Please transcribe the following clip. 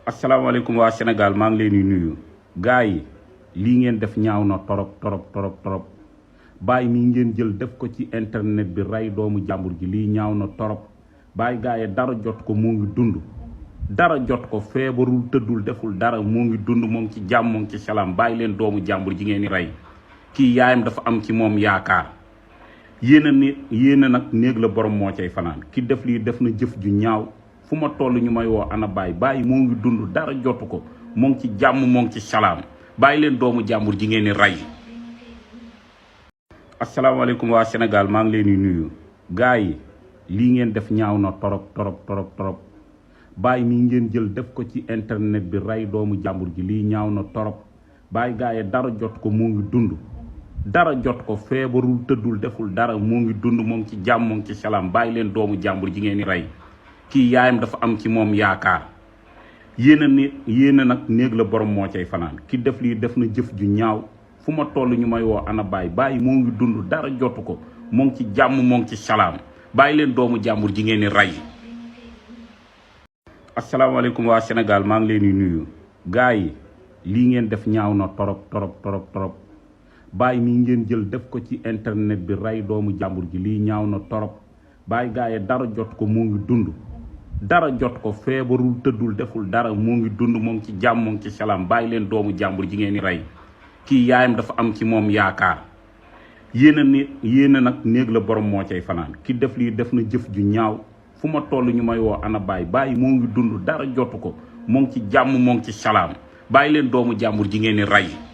asalaamaaleykum waa Sénégal maa ngi leen di nuyu gars yi lii ngeen def ñaaw na torop bàyyi mi ngeen jël def ko ci internet bi rey doomu jàmbur ji lii ñaaw na torop bàyyi gars yi dara jot ko moo ngi dund dara jot ko feebarul tëddul deful dara moo ngi dund moo ngi ci jàmm moo ngi ci salaam bàyyi leen doomu jàmbur ji ngeen di rey kii yaayam dafa am ci moom yaakaar yéena nag néeg la borom moo cay fanaan ki def lii def na jëf ju ñaaw fu ma toll ñu may woo ana bàyyi moo ngi dund dara jotu ko moo ngi ci jàmm moo ngi ci salaam bàyyi leen doomu jàmbur ji ngeen di rey. asalaamaaleykum waa Sénégal maa ngi leen di nuyu gars yi lii ngeen def ñaaw na torop bàyyi mi ngeen jël def ko ci internet bi rey doomu jàmbur ji lii ñaaw na torop bàyyi gars yi dara jot ko moo ngi dund dara jot ko feebarul tëddul deful dara moo ngi dund moo ngi ci jàmm moo ngi ci salaam bàyyi leen doomu jàmbur ji ngeen di rey kii yaayam dafa am ci moom yaakaar yéena nag néeg la borom moo cay fanaan ki def lii def na jëf ju ñaaw fu ma toll ñu may woo ana bàyyi moo ngi dund dara jotu ko moo ngi ci jàmm moo ngi ci salaam bàyyi leen doomu jàmbur ji ngeen di rey. asalaamaaleykum waa Sénégal maa ngi leen di nuyu gars yi lii ngeen def ñaaw na torop bàyyi mi ngeen jël def ko ci internet bi rey doomu jàmbur ji lii ñaaw na torop bàyyi gars yi dara jot ko moo ngi dund dara jot ko feebarul tëddul deful dara moo ngi dund moo ngi ci jàmm moo ngi ci salaam bàyyi leen doomu jàmbur ji ngeen di rey kii yaayam dafa am ci moom yaakaar yéena nag néeg la borom moo cay fanaan ki def lii def na jëf ju ñaaw fu ma toll ñu may woo ana bàyyi moo ngi dund dara jotu ko moo ngi ci jàmm moo ngi ci salaam bàyyi leen doomu jàmbur ji ngeen di rey.